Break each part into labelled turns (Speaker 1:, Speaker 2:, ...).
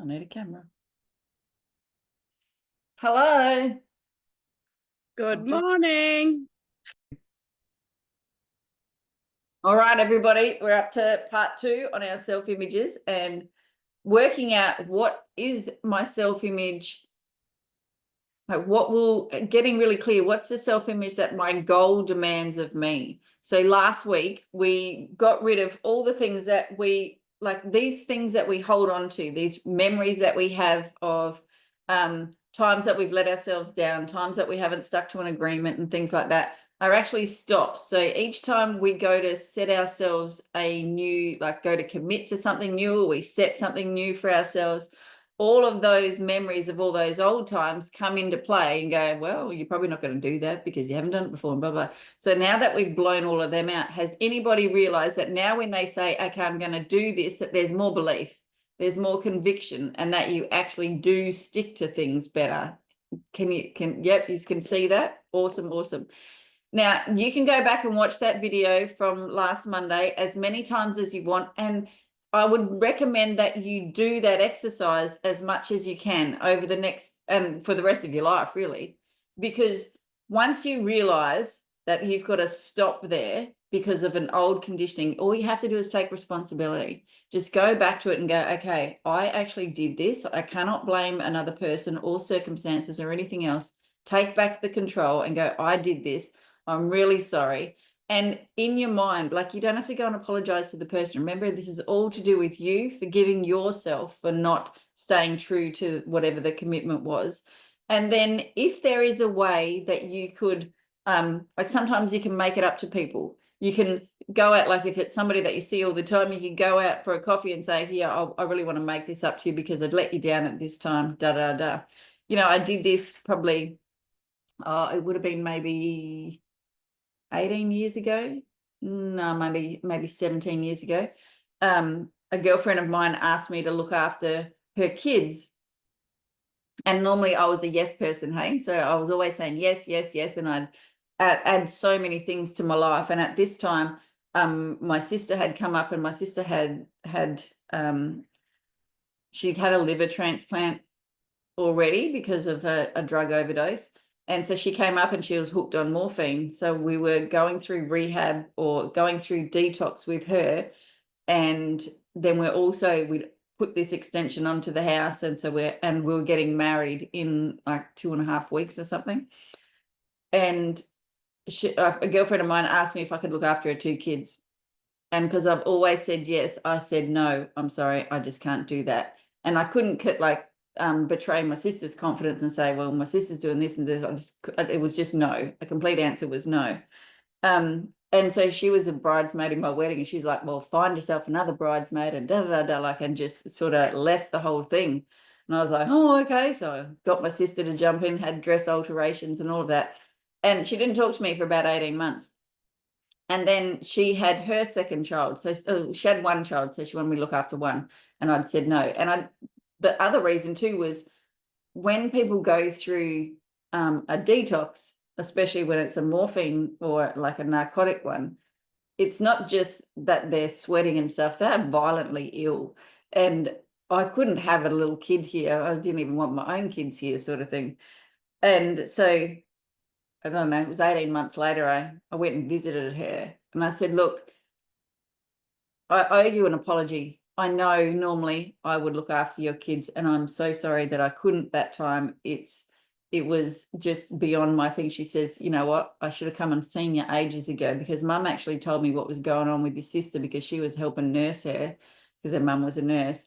Speaker 1: need a camera. Hello.
Speaker 2: Good morning.
Speaker 1: All right, everybody, we're up to part 2 on our self-images and working out what is my self-image, like getting really clear, what's the self-image that my goal demands of me. So last week we got rid of all the things that these things that we hold on to, these memories that we have of times that we've let ourselves down, times that we haven't stuck to an agreement and things like that are actually stops. So each time we go to set ourselves a new, go to commit to something new, or we set something new for ourselves, all of those memories of all those old times come into play and go, well, you're probably not going to do that because you haven't done it before and blah, blah. So now that we've blown all of them out, has anybody realized that now when they say, okay, I'm going to do this, that there's more belief, there's more conviction, and that you actually do stick to things better? Yep, you can see that. Awesome. Now you can go back and watch that video from last Monday as many times as you want. And I would recommend that you do that exercise as much as you can over the next and for the rest of your life, really, because once you realize that you've got to stop there because of an old conditioning, all you have to do is take responsibility. Just go back to it and go, okay, I actually did this. I cannot blame another person or circumstances or anything else. Take back the control and go, I did this. I'm really sorry. And in your mind, you don't have to go and apologize to the person. Remember, this is all to do with you forgiving yourself for not staying true to whatever the commitment was. And then if there is a way that you could, sometimes you can make it up to people. You can go out, if it's somebody that you see all the time, you can go out for a coffee and say, here, I really want to make this up to you because I'd let you down at this time, I did this probably, it would have been maybe 18 years ago. No, maybe 17 years ago. A girlfriend of mine asked me to look after her kids. And normally I was a yes person, hey? So I was always saying yes. And I'd add so many things to my life. And at this time, my sister had come up, and my sister she'd had a liver transplant already because of a drug overdose. And so she came up and she was hooked on morphine. So we were going through rehab or going through detox with her. And then we'd put this extension onto the house. And so we were getting married in 2.5 weeks or something. And a girlfriend of mine asked me if I could look after her 2 kids. And because I've always said yes, I said, no, I'm sorry, I just can't do that. And I couldn't betray my sister's confidence and say, well, my sister's doing this and this. It was just no. A complete answer was no. And so she was a bridesmaid in my wedding, and she's like, well, find yourself another bridesmaid, and and just sort of left the whole thing. And I was like, oh, okay. So I got my sister to jump in, had dress alterations and all of that. And she didn't talk to me for about 18 months. And then she had her second child. So she had 1 child. So she wanted me to look after 1. And I'd said no. And the other reason too was when people go through a detox, especially when it's a morphine or a narcotic one, it's not just that they're sweating and stuff, they're violently ill. And I couldn't have a little kid here. I didn't even want my own kids here, sort of thing. And so, I don't know, it was 18 months later, I went and visited her, and I said, look, I owe you an apology. I know normally I would look after your kids, and I'm so sorry that I couldn't that time. It was just beyond my thing. She says, you know what, I should have come and seen you ages ago, because Mum actually told me what was going on with your sister because she was helping nurse her because her mum was a nurse.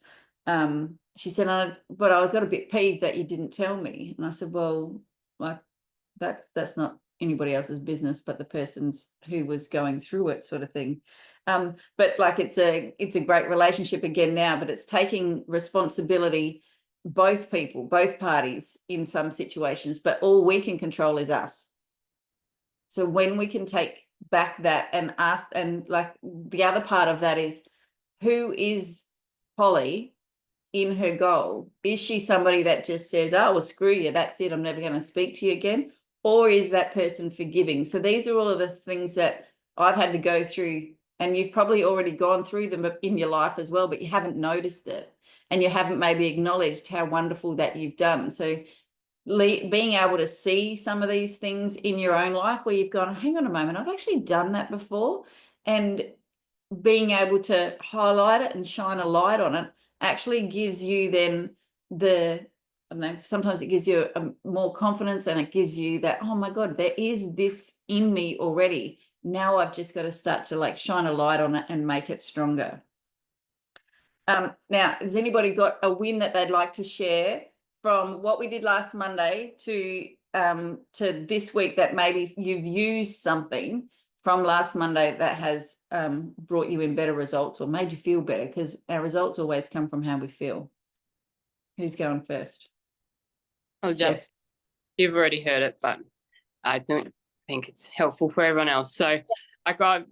Speaker 1: She said, but I got a bit peeved that you didn't tell me. And I said, well, that's not anybody else's business but the person's who was going through it, sort of thing. But it's a great relationship again now, but it's taking responsibility, both people, both parties in some situations, but all we can control is us. So when we can take back that and ask, and the other part of that is, who is Holly in her goal? Is she somebody that just says, oh, well, screw you, that's it, I'm never going to speak to you again? Or is that person forgiving? So these are all of the things that I've had to go through, and you've probably already gone through them in your life as well, but you haven't noticed it. and you haven't maybe acknowledged how wonderful that you've done. So being able to see some of these things in your own life where you've gone, hang on a moment, I've actually done that before, and being able to highlight it and shine a light on it actually gives you then I don't know, sometimes it gives you more confidence, and it gives you that, oh my God, there is this in me already. Now I've just got to start to like shine a light on it and make it stronger. Now, has anybody got a win that they'd like to share from what we did last Monday to this week, that maybe you've used something from last Monday that has brought you in better results or made you feel better? Because our results always come from how we feel. Who's going first?
Speaker 3: I'll jump.
Speaker 1: Yes.
Speaker 3: You've already heard it, but I don't think it's helpful for everyone else. So I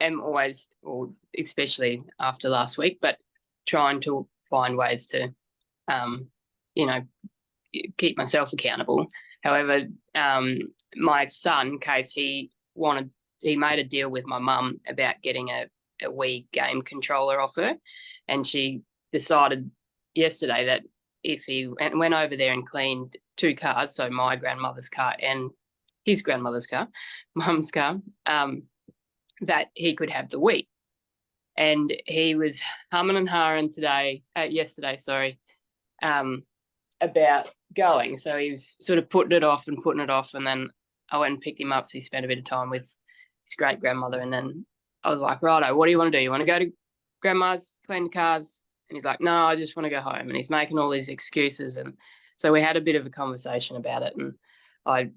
Speaker 3: am always, or especially after last week, but trying to find ways to, keep myself accountable. However, my son, Case, he made a deal with my mum about getting a Wii game controller off her, and she decided yesterday that if he went over there and cleaned 2 cars, so my grandmother's car and his grandmother's car, mum's car, that he could have the Wii. And he was humming and hawing yesterday, about going. So he was sort of putting it off, and then I went and picked him up, so he spent a bit of time with his great grandmother, and then I was like, righto, what do you want to do? You want to go to grandma's, clean the cars? And he's like, no, I just want to go home. And he's making all these excuses. And so we had a bit of a conversation about it, and I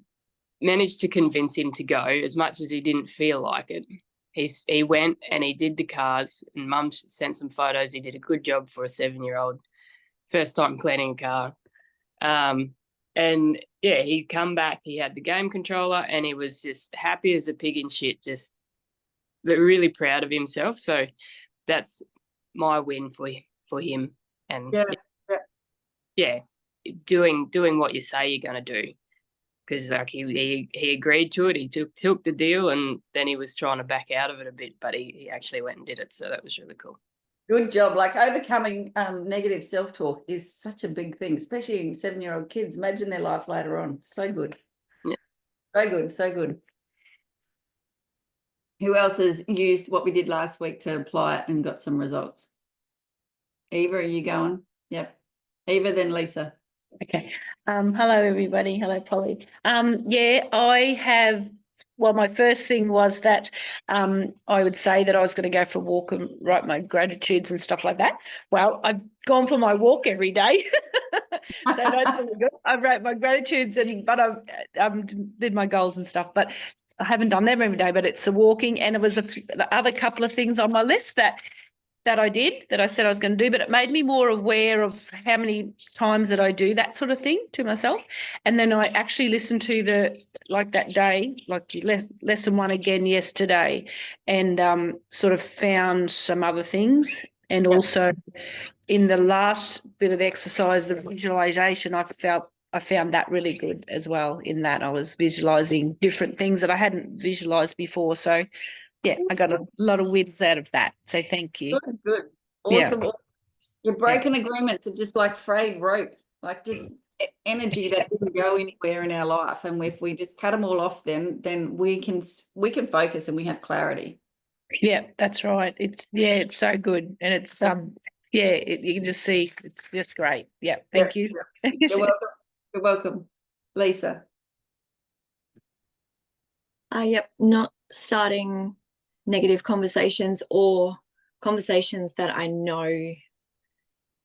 Speaker 3: managed to convince him to go, as much as he didn't feel like it. He went and he did the cars, and Mum sent some photos. He did a good job for a 7-year-old, first time cleaning a car. And yeah, he'd come back, he had the game controller, and he was just happy as a pig in shit, just really proud of himself. So that's my win for him. And doing what you say you're going to do. Because like he agreed to it, he took the deal, and then he was trying to back out of it a bit, but he actually went and did it. So that was really cool.
Speaker 1: Good job. Like, overcoming negative self-talk is such a big thing, especially in 7-year-old kids. Imagine their life later on. So good.
Speaker 3: Yeah.
Speaker 1: So good. So good. Who else has used what we did last week to apply it and got some results? Eva, are you going? Yep. Eva, then Lisa.
Speaker 2: Okay. Hello, everybody. Hello, Polly. I have. Well, my first thing was that I would say that I was going to go for a walk and write my gratitudes and stuff like that. Well, I've gone for my walk every day. So that's really good. I wrote my gratitudes, but I did my goals and stuff, but I haven't done them every day. But it's the walking, and it was the other couple of things on my list that I did, that I said I was going to do, but it made me more aware of how many times that I do that sort of thing to myself. And then I actually listened to that day, like lesson 1 again yesterday, and sort of found some other things. And also in the last bit of exercise, the visualization, I found that really good as well, in that I was visualizing different things that I hadn't visualized before. So yeah, I got a lot of wins out of that. So thank you.
Speaker 1: Good. Awesome. Yeah. You're breaking agreements are just like frayed rope, like just energy that didn't go anywhere in our life. And if we just cut them all off, then we can focus and we have clarity.
Speaker 2: Yeah, that's right. It's so good. And it's you can just see it's just great. Yeah, thank you.
Speaker 1: You're welcome. You're welcome. Lisa.
Speaker 4: Yep, not starting negative conversations or conversations that I know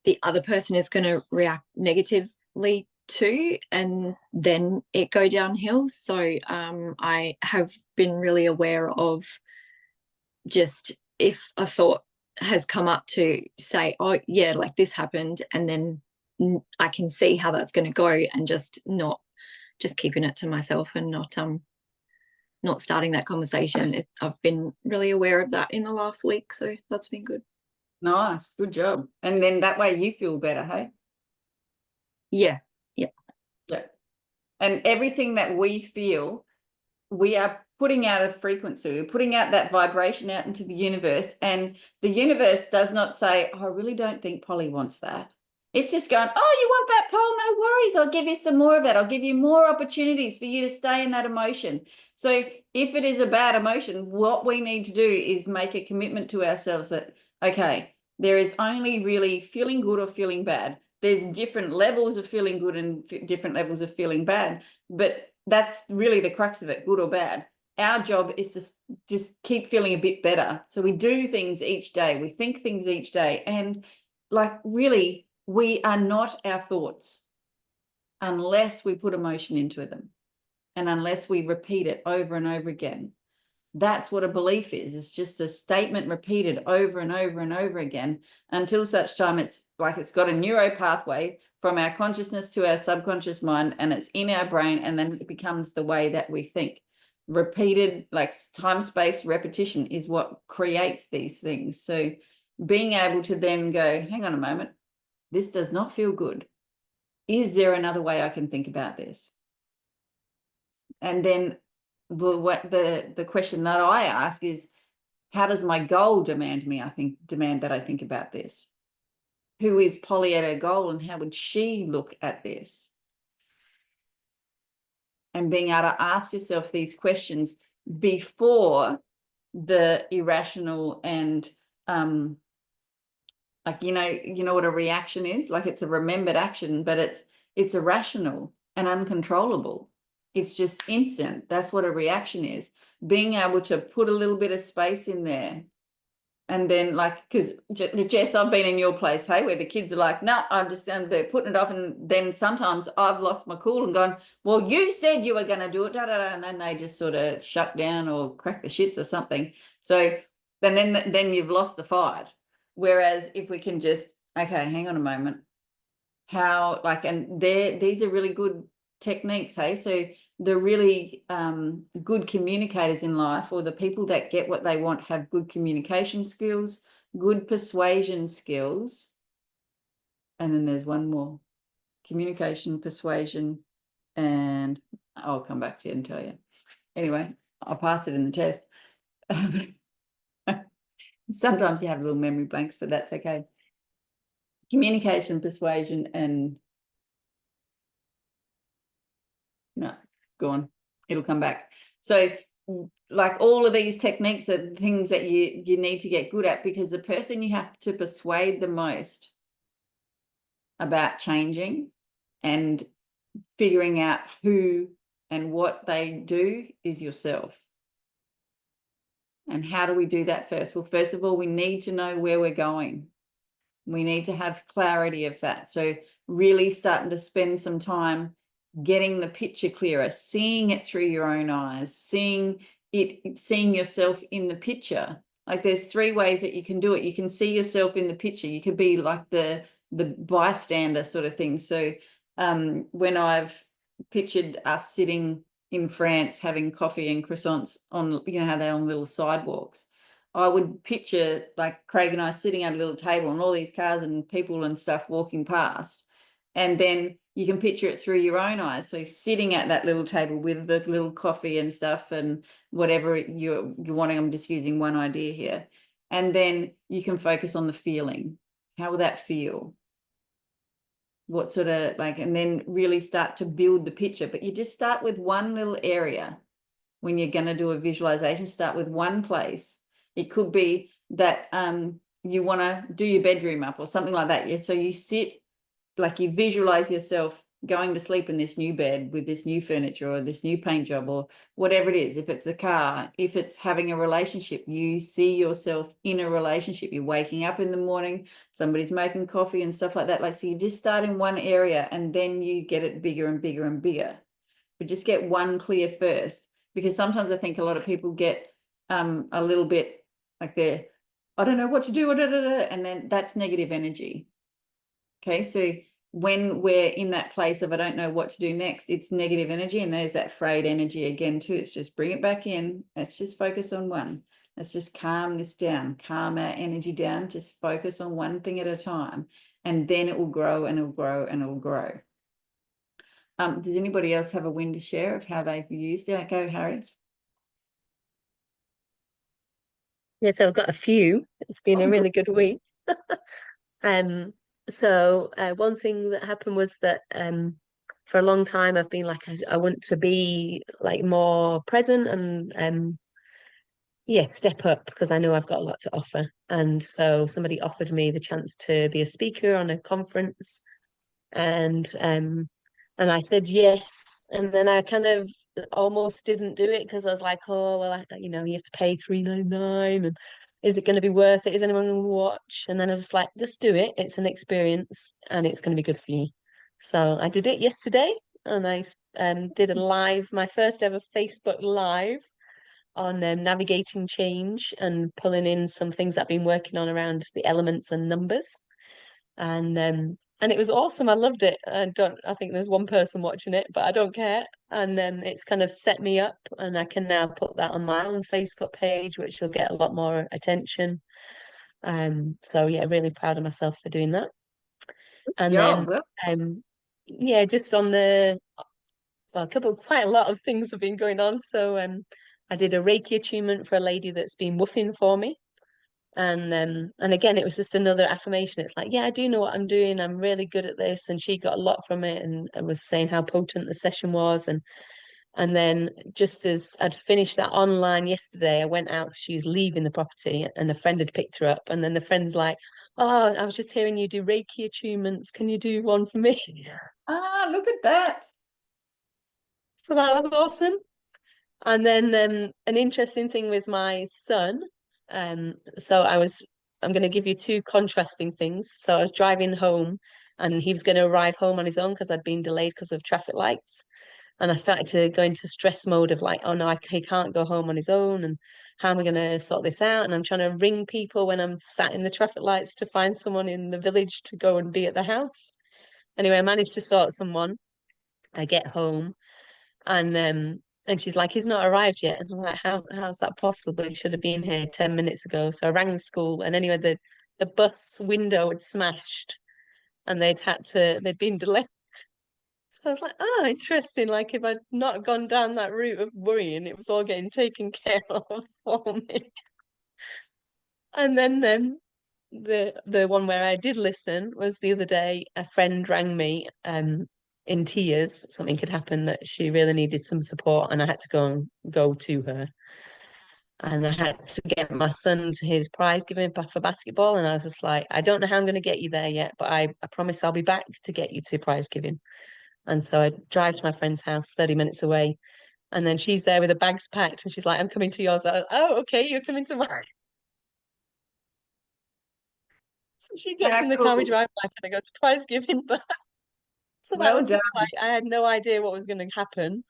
Speaker 4: the other person is going to react negatively to, and then it go downhill. So I have been really aware of, just if a thought has come up, to say, oh yeah, like this happened, and then I can see how that's going to go, and just keeping it to myself and not starting that conversation. I've been really aware of that in the last week, so that's been good.
Speaker 1: Nice, good job. And then that way you feel better, hey?
Speaker 4: Yeah.
Speaker 1: And everything that we feel we are putting out a frequency, we're putting out that vibration out into the universe, and the universe does not say, I really don't think Polly wants that. It's just going, oh, you want that, Paul? No worries. I'll give you some more of that. I'll give you more opportunities for you to stay in that emotion. So if it is a bad emotion, what we need to do is make a commitment to ourselves that, okay, there is only really feeling good or feeling bad. There's different levels of feeling good and different levels of feeling bad, but that's really the crux of it, good or bad. Our job is to just keep feeling a bit better. So we do things each day, we think things each day, and like really, we are not our thoughts unless we put emotion into them and unless we repeat it over and over again. That's what a belief is. It's just a statement repeated over and over and over again until such time it's like it's got a neuro pathway from our consciousness to our subconscious mind, and it's in our brain, and then it becomes the way that we think. Repeated, like time-space repetition is what creates these things. So being able to then go, hang on a moment, this does not feel good. Is there another way I can think about this? And then what the question that I ask is, how does my goal demand that I think about this? Who is Polly at her goal, and how would she look at this? And being able to ask yourself these questions before the irrational and like, you know what a reaction is? Like, it's a remembered action, but it's irrational and uncontrollable. It's just instant. That's what a reaction is. Being able to put a little bit of space in there. And then, like, because Jess, I've been in your place, hey, where the kids are like, no, I'm just they're putting it off. And then sometimes I've lost my cool and gone, well, you said you were going to do it, and then they just sort of shut down or crack the shits or something. So then you've lost the fight. Whereas if we can just, okay, hang on a moment, how, like, and these are really good techniques, hey? So the really good communicators in life, or the people that get what they want, have good communication skills, good persuasion skills. And then there's one more: communication, persuasion, and I'll come back to you and tell you. Anyway, I'll pass it in the test. Sometimes you have little memory blanks, but that's okay. Communication, persuasion, and no, go on. It'll come back. So like all of these techniques are things that you need to get good at, because the person you have to persuade the most about changing and figuring out who and what they do is yourself. And how do we do that first? Well, first of all, we need to know where we're going. We need to have clarity of that. So really starting to spend some time getting the picture clearer, seeing it through your own eyes, seeing yourself in the picture. Like, there's 3 ways that you can do it. You can see yourself in the picture. You could be like the bystander sort of thing. So when I've pictured us sitting in France having coffee and croissants on, you know how they're on little sidewalks, I would picture like Craig and I sitting at a little table and all these cars and people and stuff walking past. And then you can picture it through your own eyes. So sitting at that little table with the little coffee and stuff and whatever you're wanting. I'm just using one idea here. And then you can focus on the feeling. How will that feel? What sort of, like, and then really start to build the picture. But you just start with one little area. When you're going to do a visualization, start with one place. It could be that you want to do your bedroom up or something like that. Yeah. So you sit, like, you visualize yourself going to sleep in this new bed with this new furniture or this new paint job or whatever it is. If it's a car, if it's having a relationship, you see yourself in a relationship. You're waking up in the morning, somebody's making coffee and stuff like that. Like, so you just start in one area and then you get it bigger and bigger and bigger. But just get one clear first, because sometimes I think a lot of people get a little bit like I don't know what to do, and then that's negative energy. Okay, so when we're in that place of I don't know what to do next, it's negative energy, and there's that frayed energy again too. It's just bring it back in. Let's just focus on one. Let's just calm this down, calm our energy down, just focus on one thing at a time, and then it will grow and it'll grow and it'll grow. Does anybody else have a win to share of how they've used it? Go, Harry.
Speaker 5: Yeah, so I've got a few. It's been
Speaker 1: Oh,
Speaker 5: a
Speaker 1: good.
Speaker 5: really good week. So one thing that happened was that for a long time I've been like I want to be like more present and yeah, step up because I know I've got a lot to offer. And so somebody offered me the chance to be a speaker on a conference, and I said yes. And then I kind of almost didn't do it because I was like, oh well, you have to pay $3.99, and is it going to be worth it? Is anyone going to watch? And then I was just like, just do it. It's an experience, and it's going to be good for you. So I did it yesterday, and I did my first ever Facebook Live on navigating change and pulling in some things I've been working on around the elements and numbers. And it was awesome. I loved it. I think there's one person watching it, but I don't care. And then it's kind of set me up, and I can now put that on my own Facebook page, which will get a lot more attention. So yeah, really proud of myself for doing that. And
Speaker 1: Yeah,
Speaker 5: then yeah, just on quite a lot of things have been going on. So I did a Reiki attunement for a lady that's been woofing for me. And again, it was just another affirmation. It's like, yeah, I do know what I'm doing. I'm really good at this. And she got a lot from it, and was saying how potent the session was. And then just as I'd finished that online yesterday, I went out. She's leaving the property, and a friend had picked her up. And then the friend's like, oh, I was just hearing you do Reiki attunements. Can you do one for me?
Speaker 1: look at that.
Speaker 5: So that was awesome. And then an interesting thing with my son. So I'm going to give you two contrasting things. So I was driving home, and he was going to arrive home on his own because I'd been delayed because of traffic lights. And I started to go into stress mode of like, oh no, he can't go home on his own. And how am I going to sort this out? And I'm trying to ring people when I'm sat in the traffic lights to find someone in the village to go and be at the house. Anyway, I managed to sort someone. I get home, and she's like, he's not arrived yet. And I'm like, how's that possible? He should have been here 10 minutes ago. So I rang the school, and anyway, the bus window had smashed, and they'd been delayed. So I was like, oh, interesting. Like if I'd not gone down that route of worrying, it was all getting taken care of for me. And then the one where I did listen was the other day. A friend rang me in tears. Something had happened that she really needed some support, and I had to go to her. And I had to get my son to his prize giving for basketball. And I was just like, I don't know how I'm going to get you there yet, but I promise I'll be back to get you to prize giving. And so I drive to my friend's house 30 minutes away. And then she's there with her bags packed, and she's like, I'm coming to yours. Oh, okay, you're coming to mine. So she gets in the car, we drive back, and I go to prize giving. But so that was just like, I had no idea what was going to happen.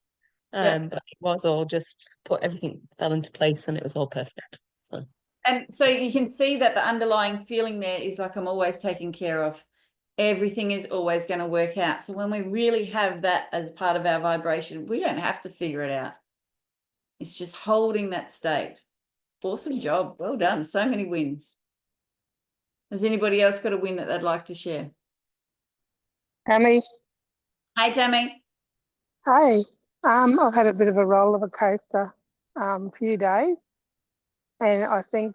Speaker 5: But it was all just everything fell into place, and it was all perfect. So.
Speaker 1: And so you can see that the underlying feeling there is like, I'm always taken care of. Everything is always going to work out. So when we really have that as part of our vibration, we don't have to figure it out. It's just holding that state. Awesome job. Well done. So many wins. Has anybody else got a win that they'd like to share?
Speaker 6: Tammy.
Speaker 1: Hi, Tammy.
Speaker 6: Hi. I've had a bit of a roller coaster few days, and I think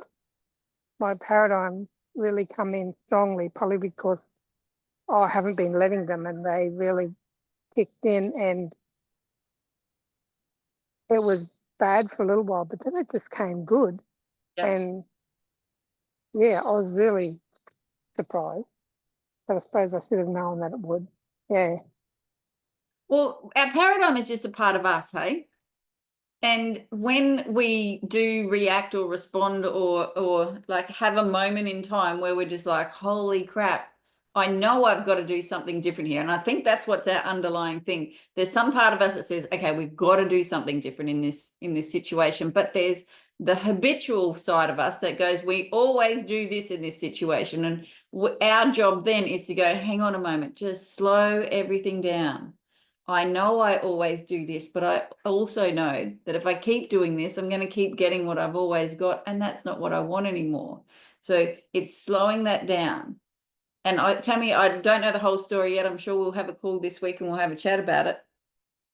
Speaker 6: my paradigm really come in strongly, probably because I haven't been letting them, and they really kicked in, and it was bad for a little while, but then it just came good.
Speaker 1: Yep.
Speaker 6: And yeah, I was really surprised, but I suppose I should have known that it would. Yeah.
Speaker 1: Well, our paradigm is just a part of us, hey? And when we do react or respond or like have a moment in time where we're just like, holy crap, I know I've got to do something different here. And I think that's what's our underlying thing. There's some part of us that says, okay, we've got to do something different in this situation. But there's the habitual side of us that goes, we always do this in this situation. And our job then is to go, hang on a moment, just slow everything down. I know I always do this, but I also know that if I keep doing this, I'm going to keep getting what I've always got, and that's not what I want anymore. So it's slowing that down. And Tammy, I don't know the whole story yet. I'm sure we'll have a call this week and we'll have a chat about it.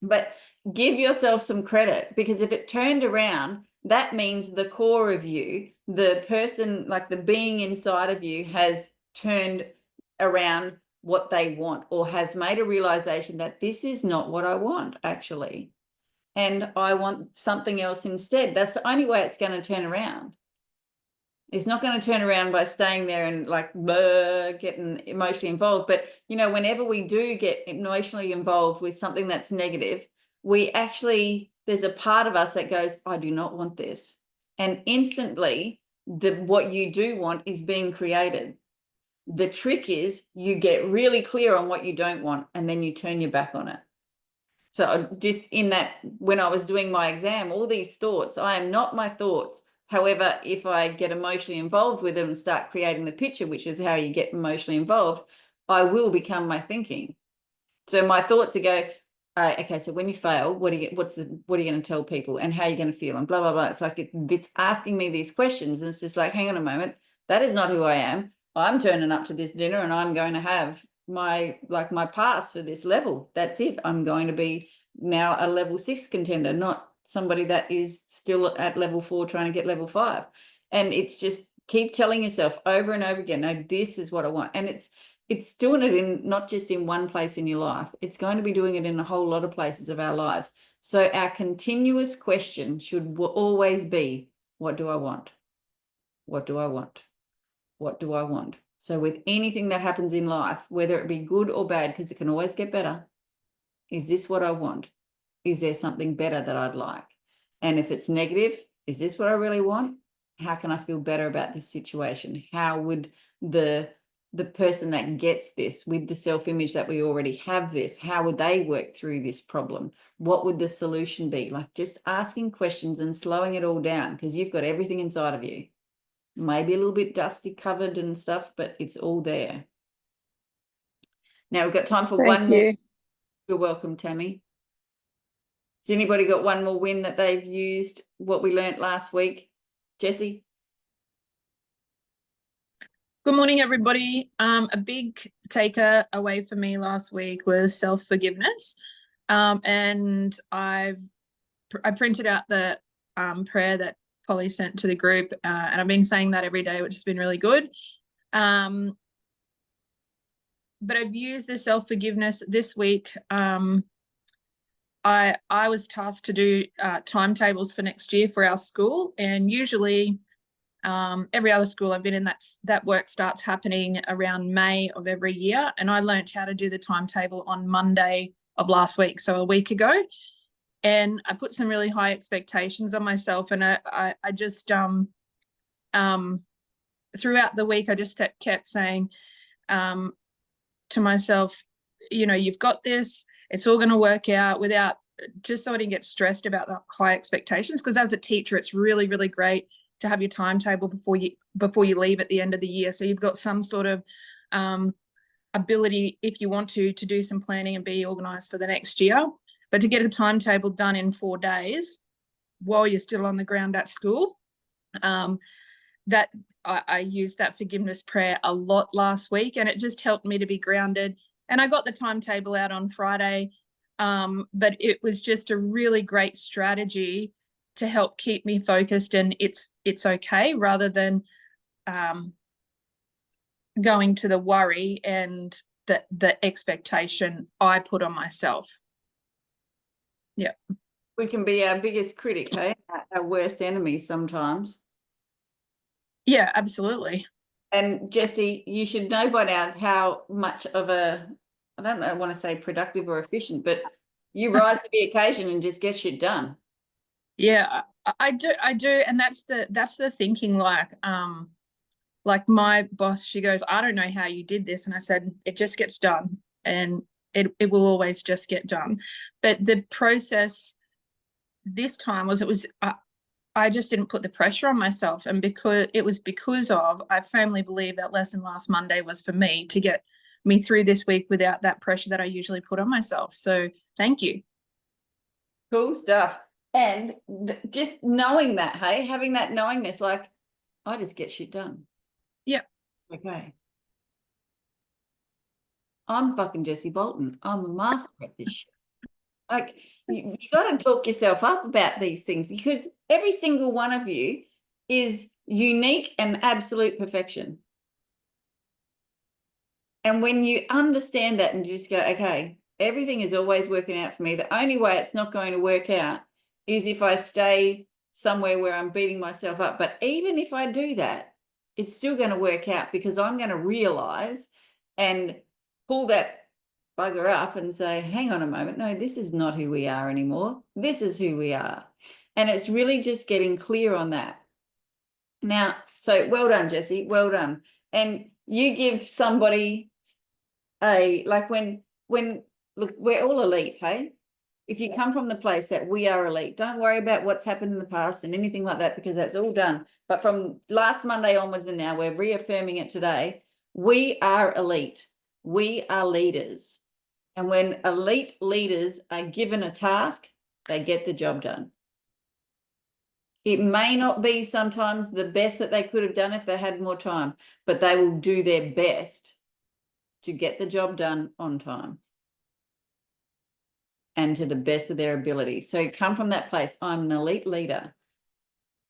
Speaker 1: But give yourself some credit, because if it turned around, that means the core of you, the person, like the being inside of you, has turned around what they want, or has made a realization that this is not what I want actually, and I want something else instead. That's the only way it's going to turn around. It's not going to turn around by staying there and like getting emotionally involved. But, you know, whenever we do get emotionally involved with something that's negative, we actually, there's a part of us that goes, I do not want this. And instantly, what you do want is being created. The trick is you get really clear on what you don't want, and then you turn your back on it. So just in that, when I was doing my exam, all these thoughts, I am not my thoughts. However, if I get emotionally involved with them and start creating the picture, which is how you get emotionally involved, I will become my thinking. So my thoughts are go, okay, so when you fail, what are you going to tell people, and how are you going to feel, and blah, blah, blah. It's like it's asking me these questions, and it's just like, hang on a moment, that is not who I am. I'm turning up to this dinner and I'm going to have my pass for this level. That's it. I'm going to be now a level 6 contender, not somebody that is still at level 4 trying to get level 5. And it's just keep telling yourself over and over again, no, this is what I want. And it's doing it in not just in one place in your life, it's going to be doing it in a whole lot of places of our lives. So our continuous question should always be, what do I want? What do I want? What do I want? So with anything that happens in life, whether it be good or bad, because it can always get better, is this what I want? Is there something better that I'd like? And if it's negative, is this what I really want? How can I feel better about this situation? How would the person that gets this, with the self-image that we already have this, how would they work through this problem? What would the solution be? Like just asking questions and slowing it all down, because you've got everything inside of you. Maybe a little bit dusty covered and stuff, but it's all there. Now we've got time for one more.
Speaker 6: you.
Speaker 1: You're welcome, Tammy. Has anybody got one more win that they've used what we learnt last week? Jessie?
Speaker 7: Good morning, everybody. A big taker away for me last week was self-forgiveness. And I printed out the prayer that Polly sent to the group, and I've been saying that every day, which has been really good. But I've used the self-forgiveness this week. I was tasked to do timetables for next year for our school, and usually every other school I've been in, that work starts happening around May of every year. And I learned how to do the timetable on Monday of last week, so a week ago. And I put some really high expectations on myself, and I just throughout the week I just kept saying to myself, you know, you've got this, it's all going to work out, without, just so I didn't get stressed about the high expectations. Because as a teacher, it's really, really great to have your timetable before you leave at the end of the year, so you've got some sort of ability, if you want to do some planning and be organized for the next year. But to get a timetable done in 4 days while you're still on the ground at school, that I used that forgiveness prayer a lot last week, and it just helped me to be grounded. And I got the timetable out on Friday, but it was just a really great strategy to help keep me focused, and it's okay, rather than going to the worry and the expectation I put on myself. Yeah.
Speaker 1: We can be our biggest critic, hey? Our worst enemy sometimes.
Speaker 7: Yeah, absolutely.
Speaker 1: And Jessie, you should know by now how much of a, I don't know, I want to say productive or efficient, but you rise to the occasion and just get shit done.
Speaker 7: Yeah, I do, and that's the thinking. Like my boss, she goes, I don't know how you did this, and I said, it just gets done, and it will always just get done. But the process this time was, I just didn't put the pressure on myself, and because I firmly believe that lesson last Monday was for me to get me through this week without that pressure that I usually put on myself. So thank you.
Speaker 1: Cool stuff. And just knowing that, hey, having that knowingness, like, I just get shit done.
Speaker 7: Yeah.
Speaker 1: It's okay. I'm fucking Jessie Bolton. I'm a master at this shit. Like you got to talk yourself up about these things, because every single one of you is unique and absolute perfection. And when you understand that and you just go, okay, everything is always working out for me. The only way it's not going to work out is if I stay somewhere where I'm beating myself up. But even if I do that, it's still going to work out, because I'm going to realize and pull that bugger up and say, hang on a moment, no, this is not who we are anymore. This is who we are. And it's really just getting clear on that. Now, so well done, Jessie, well done. And you give somebody like when look, we're all elite, hey? If you come from the place that we are elite, don't worry about what's happened in the past and anything like that, because that's all done. But from last Monday onwards and now, we're reaffirming it today. We are elite. We are leaders. And when elite leaders are given a task, they get the job done. It may not be sometimes the best that they could have done if they had more time, but they will do their best to get the job done on time and to the best of their ability. So come from that place. I'm an elite leader,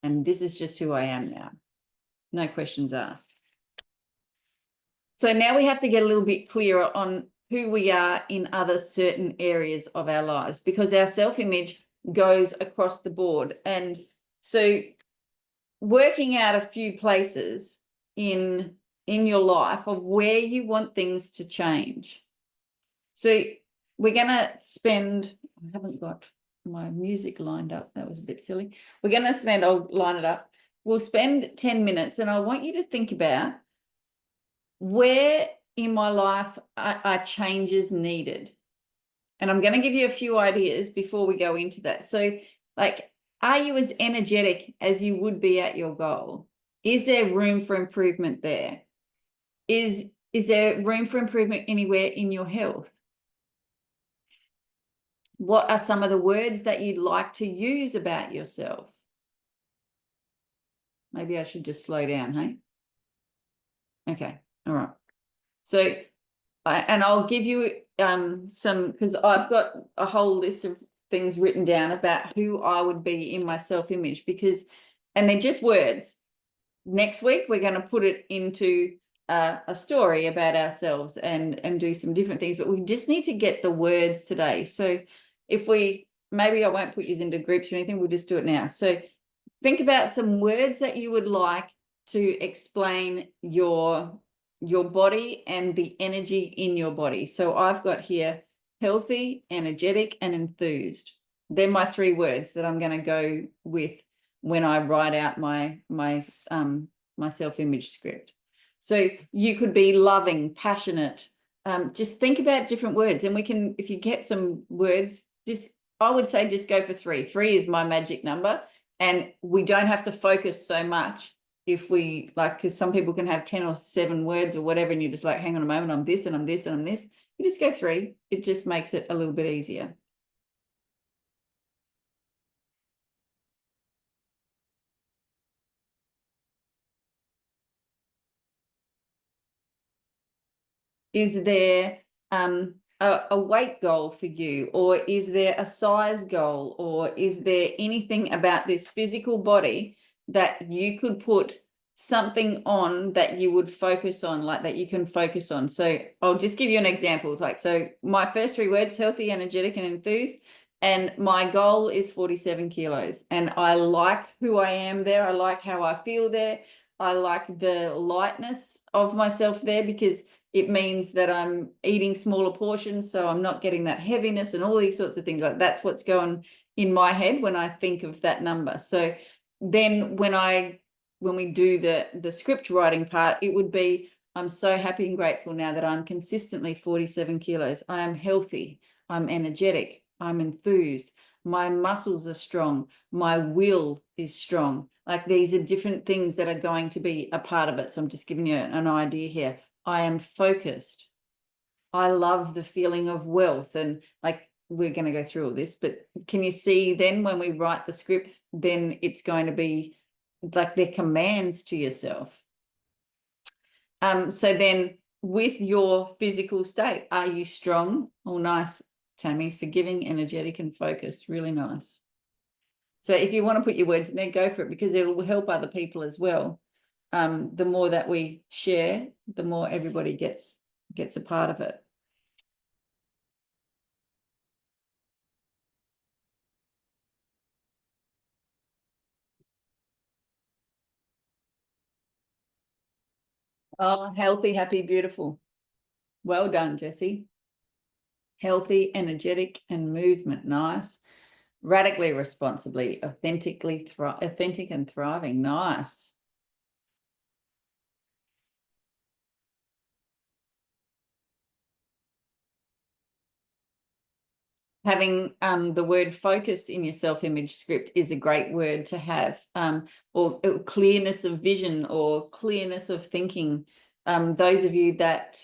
Speaker 1: and this is just who I am now. No questions asked. So now we have to get a little bit clearer on who we are in other certain areas of our lives, because our self-image goes across the board. And so working out a few places in your life of where you want things to change. So we're going to spend, I haven't got my music lined up. That was a bit silly. We're going to spend, I'll line it up. We'll spend 10 minutes, and I want you to think about where in my life are changes needed. And I'm going to give you a few ideas before we go into that. So like, are you as energetic as you would be at your goal? Is there room for improvement there? Is there room for improvement anywhere in your health? What are some of the words that you'd like to use about yourself? Maybe I should just slow down, hey? Okay, all right. So, and I'll give you some, because I've got a whole list of things written down about who I would be in my self-image, because, and they're just words. Next week, we're going to put it into a story about ourselves and do some different things, but we just need to get the words today. So if we, maybe I won't put you into groups or anything, we'll just do it now. So think about some words that you would like to explain your body and the energy in your body. So I've got here healthy, energetic, and enthused. They're my 3 words that I'm going to go with when I write out my self-image script. So you could be loving, passionate. Just think about different words, and we can, if you get some words, I would say just go for 3. 3 is my magic number, and we don't have to focus so much if we like, because some people can have 10 or 7 words or whatever, and you're just like, hang on a moment, I'm this and I'm this and I'm this. You just go 3. It just makes it a little bit easier. Is there a weight goal for you, or is there a size goal, or is there anything about this physical body that you could put something on that you would focus on, like that you can focus on? So I'll just give you an example. Like, so my first 3 words, healthy, energetic, and enthused, and my goal is 47 kilos, and I like who I am there. I like how I feel there. I like the lightness of myself there, because it means that I'm eating smaller portions, so I'm not getting that heaviness and all these sorts of things. Like, that's what's going in my head when I think of that number. So then when we do the script writing part, it would be, I'm so happy and grateful now that I'm consistently 47 kilos. I am healthy. I'm energetic. I'm enthused. My muscles are strong. My will is strong. Like, these are different things that are going to be a part of it. So I'm just giving you an idea here. I am focused. I love the feeling of wealth. And like, we're going to go through all this, but can you see then when we write the script, then it's going to be like they're commands to yourself. So then with your physical state, are you strong? Oh, nice. Tammy. Forgiving, energetic, and focused. Really nice. So if you want to put your words in there, go for it, because it will help other people as well. The more that we share, the more everybody gets a part of it. Oh, healthy, happy, beautiful. Well done, Jessie. Healthy, energetic, and movement. Nice. Radically, responsibly, authentic and thriving. Nice. Having the word focus in your self-image script is a great word to have, or clearness of vision or clearness of thinking. Those of you that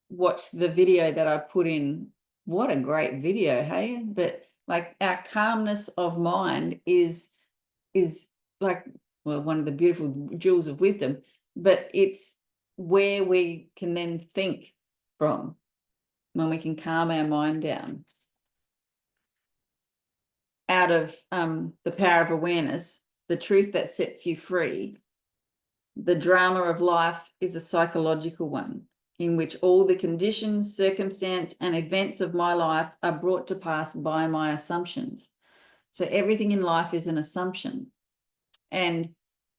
Speaker 1: watched the video that I put in, what a great video, hey? But like, our calmness of mind is like, well, one of the beautiful jewels of wisdom, but it's where we can then think from when we can calm our mind down. Out of the power of awareness, the truth that sets you free. The drama of life is a psychological one in which all the conditions, circumstance, and events of my life are brought to pass by my assumptions. So everything in life is an assumption. And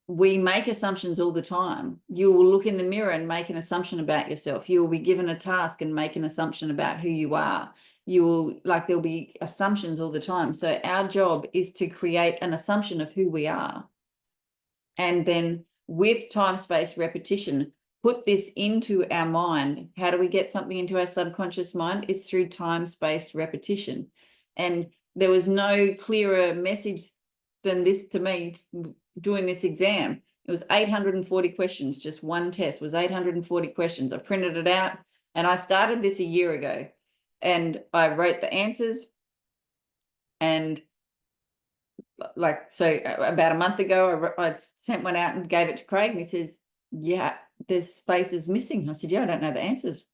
Speaker 1: we make assumptions all the time. You will look in the mirror and make an assumption about yourself. You will be given a task and make an assumption about who you are. You will, like, there'll be assumptions all the time. So our job is to create an assumption of who we are. And then with time-space repetition, put this into our mind. How do we get something into our subconscious mind? It's through time-space repetition. And there was no clearer message than this to me doing this exam. It was 840 questions. Just one test was 840 questions. I printed it out, and I started this a year ago, and I wrote the answers. And like, so about a month ago, I sent one out and gave it to Craig, and he says, yeah, there's spaces missing. I said, yeah, I don't know the answers.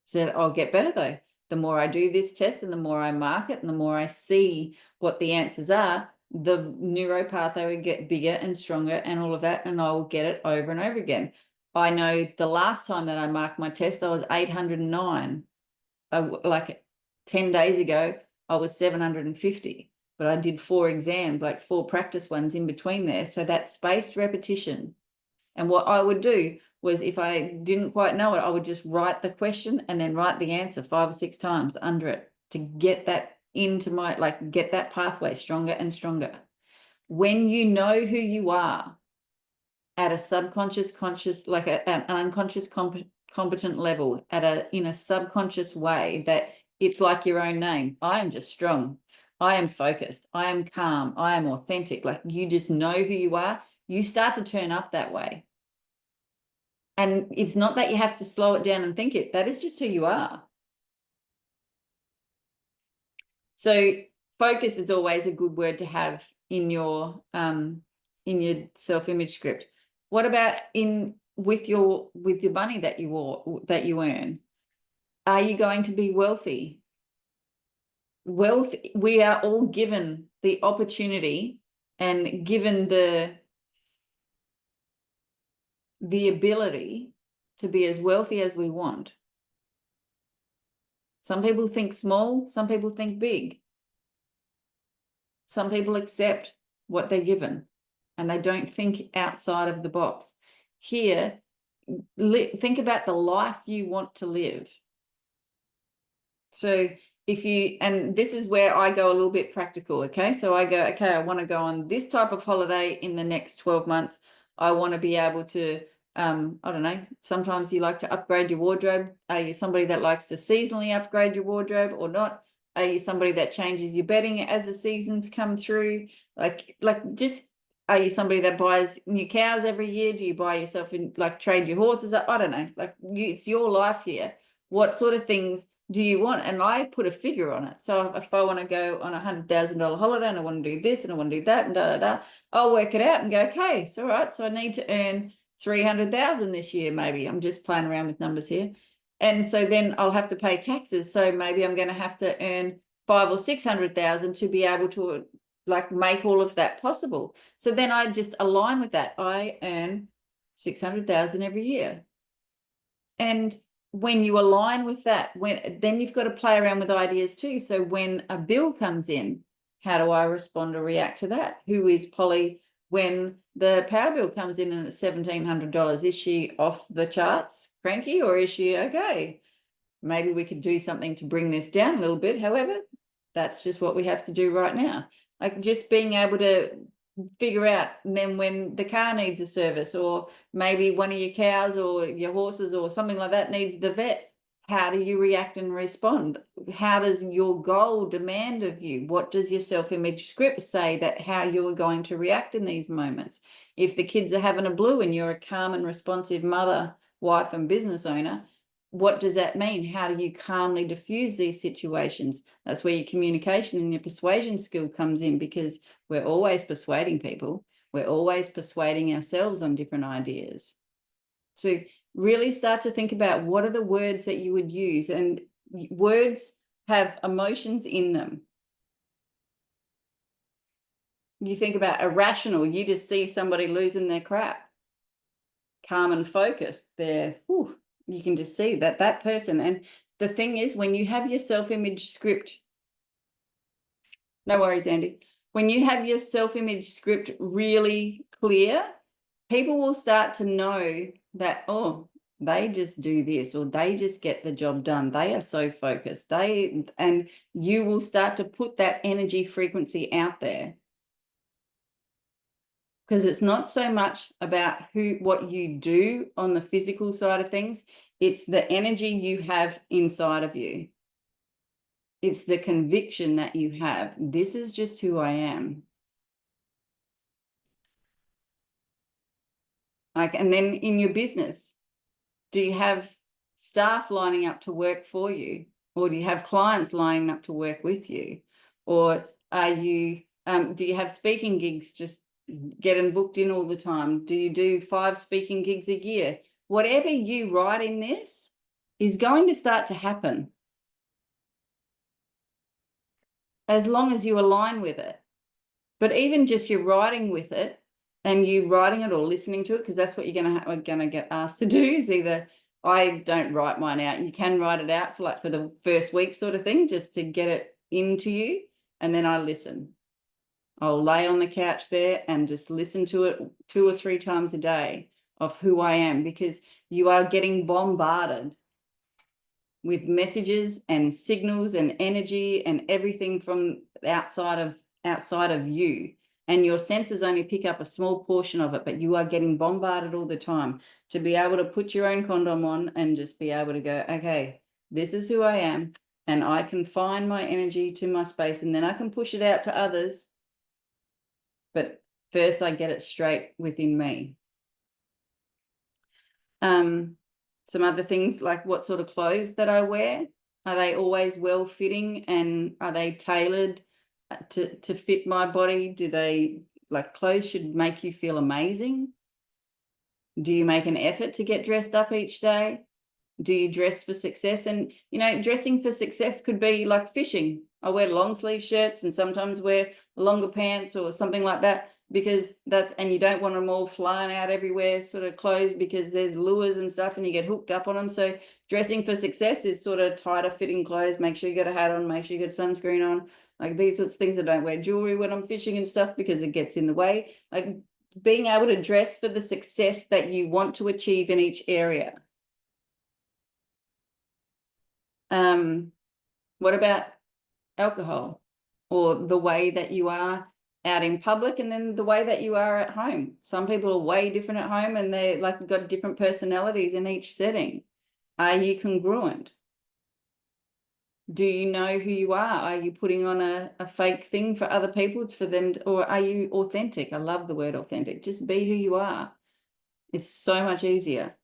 Speaker 1: He said, I'll get better though. The more I do this test and the more I mark it and the more I see what the answers are, the neuro pathway would get bigger and stronger and all of that, and I will get it over and over again. I know the last time that I marked my test, I was 809. Like 10 days ago, I was 750, but I did 4 exams, like 4 practice ones in between there. So that spaced repetition. And what I would do was, if I didn't quite know it, I would just write the question and then write the answer 5 or 6 times under it to get that into my, like, get that pathway stronger and stronger. When you know who you are at a subconscious, conscious, like an unconscious competent level, in a subconscious way, that it's like your own name. I am just strong. I am focused. I am calm. I am authentic. Like, you just know who you are. You start to turn up that way. And it's not that you have to slow it down and think it. That is just who you are. So focus is always a good word to have in your self-image script. What about with your money that you earn? Are you going to be wealthy? Wealth, we are all given the opportunity and given the ability to be as wealthy as we want. Some people think small, some people think big. Some people accept what they're given and they don't think outside of the box. Here, think about the life you want to live. So and this is where I go a little bit practical, okay? So I go, okay, I want to go on this type of holiday in the next 12 months. I want to be able to, I don't know, sometimes you like to upgrade your wardrobe. Are you somebody that likes to seasonally upgrade your wardrobe or not? Are you somebody that changes your bedding as the seasons come through? Are you somebody that buys new cows every year? Do you buy yourself trade your horses? I don't know, it's your life here. What sort of things do you want? And I put a figure on it. So if I want to go on $100,000 holiday and I want to do this and I want to do that and I'll work it out and go, okay, it's all right. So I need to earn 300,000 this year, maybe. I'm just playing around with numbers here. And so then I'll have to pay taxes. So maybe I'm going to have to earn 500,000 or 600,000 to be able to like make all of that possible. So then I just align with that. I earn 600,000 every year. And when you align with that, then you've got to play around with ideas too. So when a bill comes in, how do I respond or react to that? Who is Polly when the power bill comes in and it's $1,700? Is she off the charts, cranky, or is she okay? Maybe we could do something to bring this down a little bit. However, that's just what we have to do right now. Like just being able to figure out, and then when the car needs a service, or maybe one of your cows or your horses or something like that needs the vet, how do you react and respond? How does your goal demand of you? What does your self-image script say that how you're going to react in these moments? If the kids are having a blue and you're a calm and responsive mother, wife, and business owner, what does that mean? How do you calmly diffuse these situations? That's where your communication and your persuasion skill comes in, because we're always persuading people. We're always persuading ourselves on different ideas. So really start to think about what are the words that you would use, and words have emotions in them. You think about irrational, you just see somebody losing their crap. Calm and focused, you can just see that person. And the thing is, when you have your self-image script, no worries, Andy. When you have your self-image script really clear, people will start to know that, oh, they just do this, or they just get the job done. They are so focused. And you will start to put that energy frequency out there. Because it's not so much about what you do on the physical side of things. It's the energy you have inside of you. It's the conviction that you have. This is just who I am. Like, and then in your business, do you have staff lining up to work for you? Or do you have clients lining up to work with you? Or are you, do you have speaking gigs just getting booked in all the time? Do you do 5 speaking gigs a year? Whatever you write in this is going to start to happen, as long as you align with it. But even just you writing with it, and you writing it or listening to it, because that's what you're gonna get asked to do, is either, I don't write mine out. You can write it out for the first week sort of thing, just to get it into you, and then I listen. I'll lay on the couch there and just listen to it 2 or 3 times a day of who I am, because you are getting bombarded with messages and signals and energy and everything from outside of you. And your senses only pick up a small portion of it, but you are getting bombarded all the time. To be able to put your own condom on and just be able to go, okay, this is who I am, and I can find my energy to my space, and then I can push it out to others. But first I get it straight within me. Some other things, like what sort of clothes that I wear. Are they always well fitting, and are they tailored to fit my body? Do they, like, clothes should make you feel amazing? Do you make an effort to get dressed up each day? Do you dress for success? And, you know, dressing for success could be like fishing. I wear long sleeve shirts and sometimes wear longer pants or something like that, because and you don't want them all flying out everywhere sort of clothes, because there's lures and stuff and you get hooked up on them. So dressing for success is sort of tighter fitting clothes. Make sure you got a hat on, make sure you got sunscreen on, like these sorts of things. I don't wear jewelry when I'm fishing and stuff because it gets in the way. Like being able to dress for the success that you want to achieve in each area. What about alcohol, or the way that you are out in public and then the way that you are at home? Some people are way different at home, and they like got different personalities in each setting. Are you congruent? Do you know who you are? Are you putting on a fake thing for other people, for them or are you authentic? I love the word authentic. Just be who you are. It's so much easier.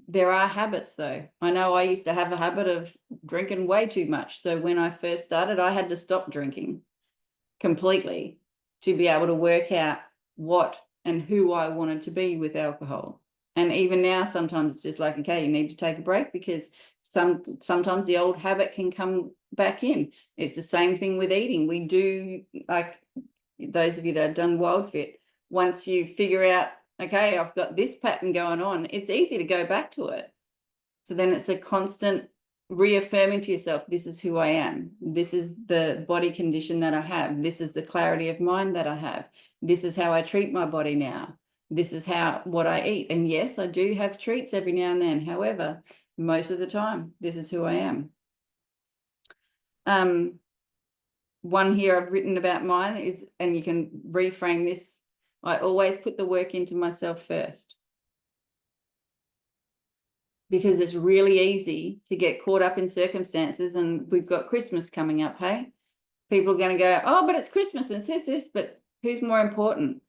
Speaker 1: There are habits though. I know I used to have a habit of drinking way too much. So when I first started, I had to stop drinking completely to be able to work out what and who I wanted to be with alcohol. And even now, sometimes it's just like, okay, you need to take a break because sometimes the old habit can come back in. It's the same thing with eating. We do, like those of you that have done WildFit, once you figure out, okay, I've got this pattern going on, it's easy to go back to it. So then it's a constant reaffirming to yourself, this is who I am. This is the body condition that I have. This is the clarity of mind that I have. This is how I treat my body now. This is what I eat. And yes, I do have treats every now and then. However, most of the time, this is who I am. One here I've written about mine is, and you can reframe this, I always put the work into myself first. Because it's really easy to get caught up in circumstances, and we've got Christmas coming up, hey? People are going to go, oh, but it's Christmas and it's this, but who's more important?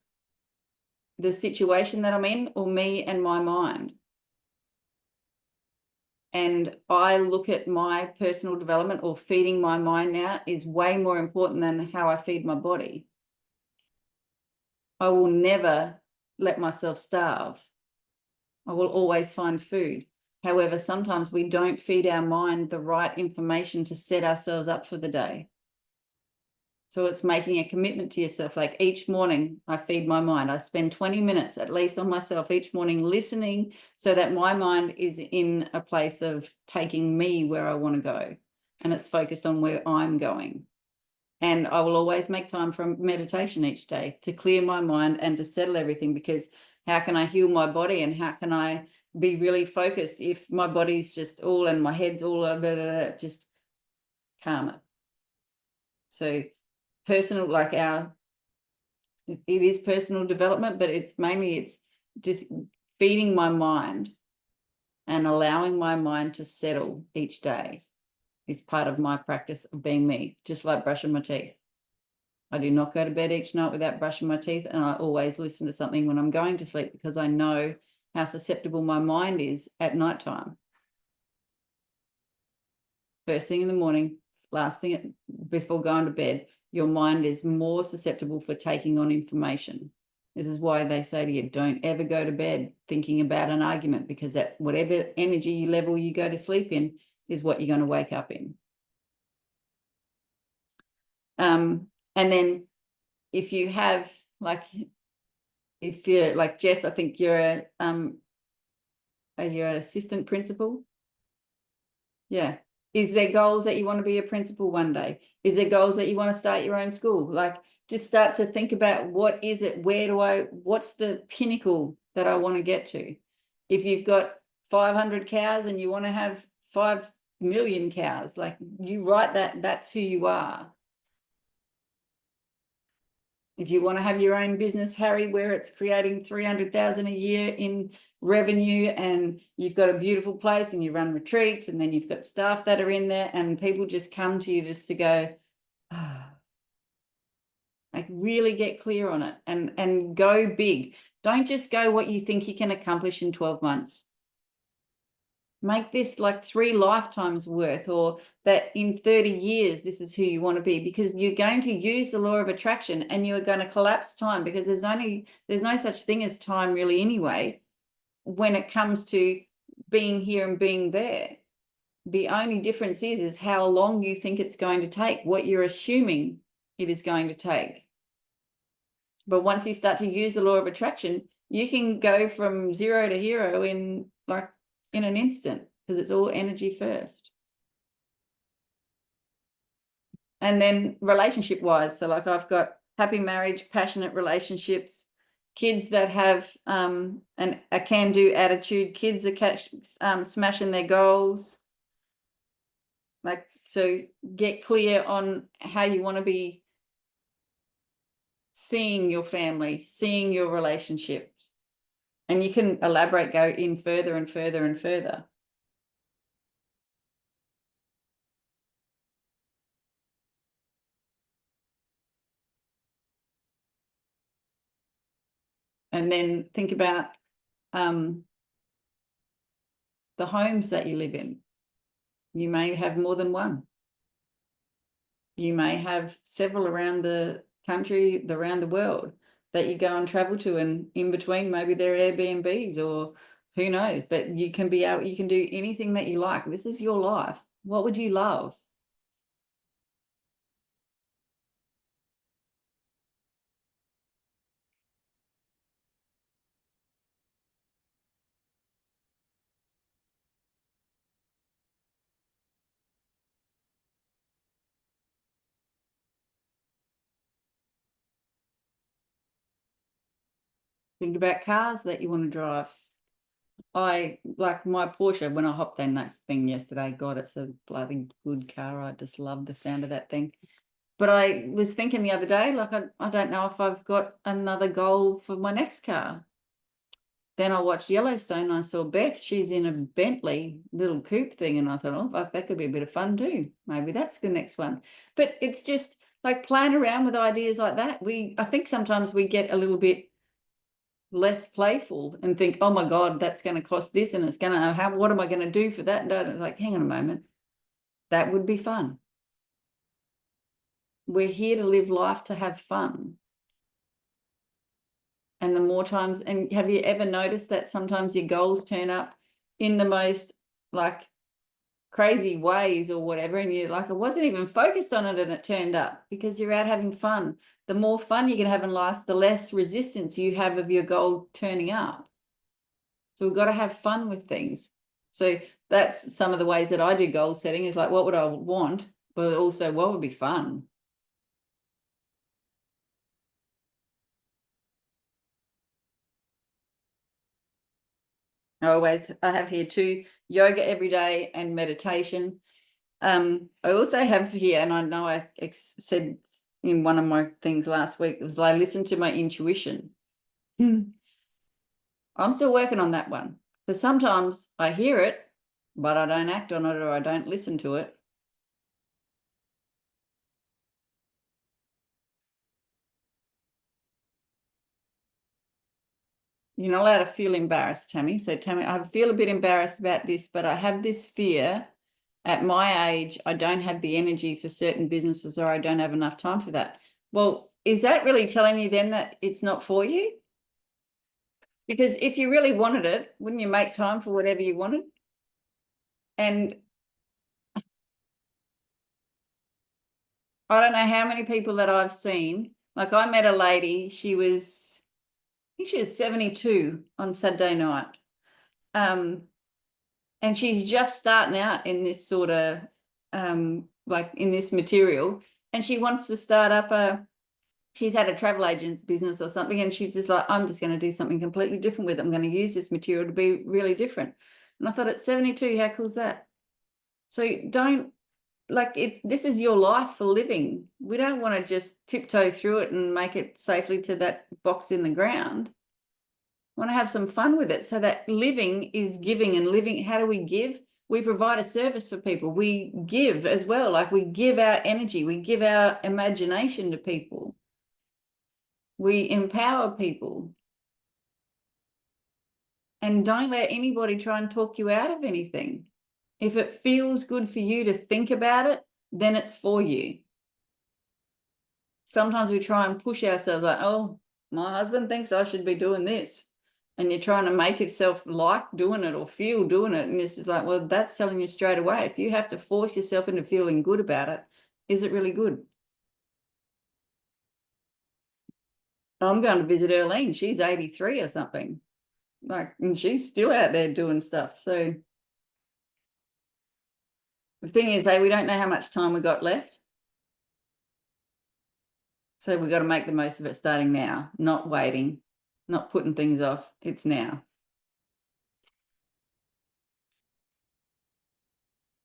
Speaker 1: The situation that I'm in or me and my mind? And I look at my personal development or feeding my mind now is way more important than how I feed my body. I will never let myself starve. I will always find food. However, sometimes we don't feed our mind the right information to set ourselves up for the day. So it's making a commitment to yourself. Like each morning I feed my mind. I spend 20 minutes at least on myself each morning listening so that my mind is in a place of taking me where I want to go. And it's focused on where I'm going. And I will always make time for meditation each day to clear my mind and to settle everything, because how can I heal my body and how can I be really focused if my body's just all and my head's all blah, blah, blah, just calm it. So personal, like it is personal development, but it's just feeding my mind and allowing my mind to settle each day is part of my practice of being me, just like brushing my teeth. I do not go to bed each night without brushing my teeth, and I always listen to something when I'm going to sleep because I know how susceptible my mind is at nighttime. First thing in the morning, last thing before going to bed, your mind is more susceptible for taking on information. This is why they say to you, don't ever go to bed thinking about an argument, because that whatever energy level you go to sleep in is what you're going to wake up in. And then if you have, like, if you're like Jess, I think you're an assistant principal. Yeah. Is there goals that you want to be a principal one day? Is there goals that you want to start your own school? Like, just start to think about what is it? What's the pinnacle that I want to get to? If you've got 500 cows and you want to have 5 million cows, like, you write that, that's who you are. If you want to have your own business, Harry, where it's creating 300,000 a year in revenue, and you've got a beautiful place and you run retreats, and then you've got staff that are in there and people just come to you just to go, like, really get clear on it and go big. Don't just go what you think you can accomplish in 12 months. Make this like 3 lifetimes worth, or that in 30 years, this is who you want to be, because you're going to use the law of attraction and you're going to collapse time, because there's no such thing as time really anyway, when it comes to being here and being there. The only difference is how long you think it's going to take, what you're assuming it is going to take. But once you start to use the law of attraction, you can go from 0 to hero in an instant, because it's all energy first. And then relationship wise, so like I've got happy marriage, passionate relationships, kids that have a can-do attitude, kids are smashing their goals. Like, so get clear on how you want to be seeing your family, seeing your relationships. And you can elaborate, go in further and further and further. And then think about the homes that you live in. You may have more than one. You may have several around the country, around the world, that you go and travel to, and in between maybe they're Airbnbs or who knows? But you can be out, you can do anything that you like. This is your life. What would you love? Think about cars that you want to drive. I like my Porsche when I hopped in that thing yesterday. God, it's a bloody good car. I just love the sound of that thing. But I was thinking the other day, like, I don't know if I've got another goal for my next car. Then I watched Yellowstone. I saw Beth. She's in a Bentley little coupe thing. And I thought, oh, fuck, that could be a bit of fun too. Maybe that's the next one. But it's just like playing around with ideas like that. I think sometimes we get a little bit less playful and think, oh my God, that's going to cost this and it's going to, what am I going to do for that? And it's like, hang on a moment. That would be fun. We're here to live life to have fun. And the more times, and have you ever noticed that sometimes your goals turn up in the most like crazy ways or whatever, and you're like, I wasn't even focused on it and it turned up because you're out having fun. The more fun you can have in life, the less resistance you have of your goal turning up. So we've got to have fun with things. So that's some of the ways that I do goal setting is like, what would I want? But also what would be fun? I have here too, yoga every day and meditation. I also have here, and I know I said in one of my things last week, it was I listen to my intuition. I'm still working on that one. Because sometimes I hear it, but I don't act on it or I don't listen to it. You're not allowed to feel embarrassed, Tammy. So Tammy, I feel a bit embarrassed about this, but I have this fear. At my age, I don't have the energy for certain businesses or I don't have enough time for that. Well, is that really telling you then that it's not for you? Because if you really wanted it, wouldn't you make time for whatever you wanted? And I don't know how many people that I've seen. Like I met a lady, I think she was 72 on Saturday night. And she's just starting out in this sort of like in this material, and she wants to start up she's had a travel agent business or something, and she's just like, I'm just going to do something completely different with it. I'm going to use this material to be really different. And I thought at 72, how cool is that? So don't like it. This is your life for living. We don't want to just tiptoe through it and make it safely to that box in the ground. Want to have some fun with it. So that living is giving, and living, how do we give? We provide a service for people. We give as well. Like we give our energy, we give our imagination to people. We empower people. And don't let anybody try and talk you out of anything. If it feels good for you to think about it, then it's for you. Sometimes we try and push ourselves like, oh, my husband thinks I should be doing this. And you're trying to make yourself like doing it or feel doing it. And it's just like, well, that's telling you straight away. If you have to force yourself into feeling good about it, is it really good? I'm going to visit Erlene. She's 83 or something. Like, and she's still out there doing stuff. So the thing is, we don't know how much time we got left. So we've got to make the most of it starting now, not waiting, not putting things off. It's now.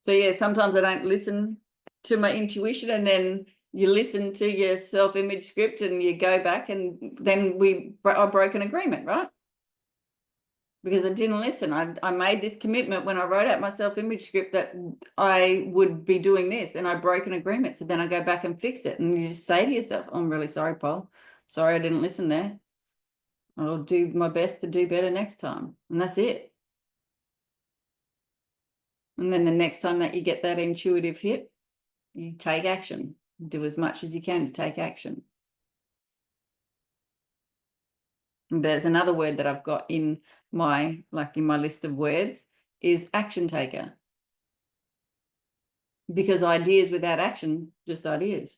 Speaker 1: So yeah, sometimes I don't listen to my intuition, and then you listen to your self-image script and you go back, and then I broke an agreement, right? Because I didn't listen. I made this commitment when I wrote out my self-image script that I would be doing this, and I broke an agreement. So then I go back and fix it, and you just say to yourself, I'm really sorry, Paul. Sorry, I didn't listen there. I'll do my best to do better next time. And that's it. And then the next time that you get that intuitive hit, you take action. Do as much as you can to take action. There's another word that I've got in my, like in my list of words, is action taker. Because ideas without action, just ideas.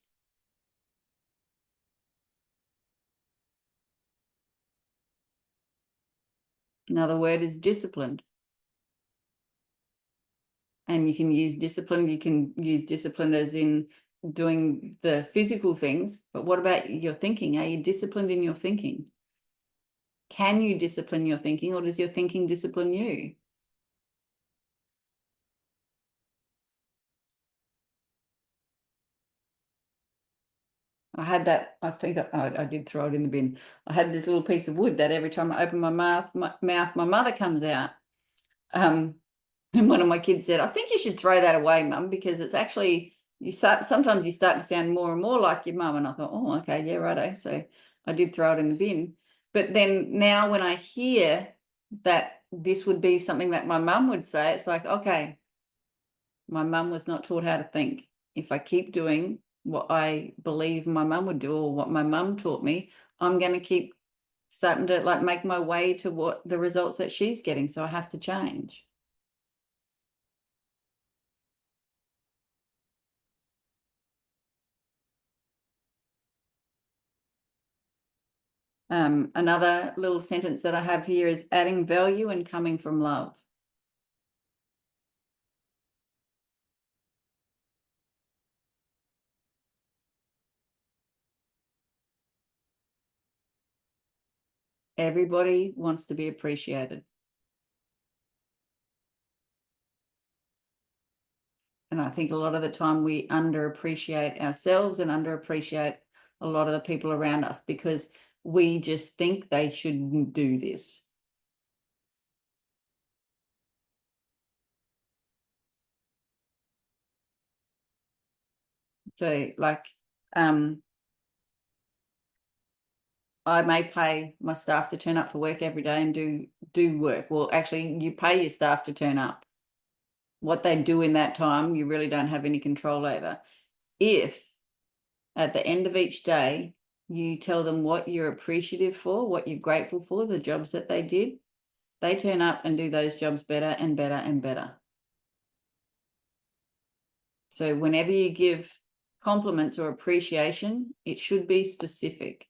Speaker 1: Another word is disciplined. And you can use discipline as in doing the physical things, but what about your thinking? Are you disciplined in your thinking? Can you discipline your thinking, or does your thinking discipline you? I had that, I think I did throw it in the bin. I had this little piece of wood that every time I open my mouth, my mother comes out. And one of my kids said, I think you should throw that away, Mum, because it's actually, sometimes you start to sound more and more like your mum. And I thought, oh, okay, yeah, righto. So I did throw it in the bin. But then now when I hear that this would be something that my mum would say, it's like, okay, my mum was not taught how to think. If I keep doing what I believe my mum would do, or what my mum taught me, I'm going to keep starting to like make my way to what the results that she's getting. So I have to change. Another little sentence that I have here is adding value and coming from love. Everybody wants to be appreciated. And I think a lot of the time we underappreciate ourselves and underappreciate a lot of the people around us because we just think they shouldn't do this. So like, I may pay my staff to turn up for work every day and do work. Well, actually, you pay your staff to turn up. What they do in that time, you really don't have any control over. If at the end of each day, you tell them what you're appreciative for, what you're grateful for, the jobs that they did, they turn up and do those jobs better and better and better. So whenever you give compliments or appreciation, it should be specific.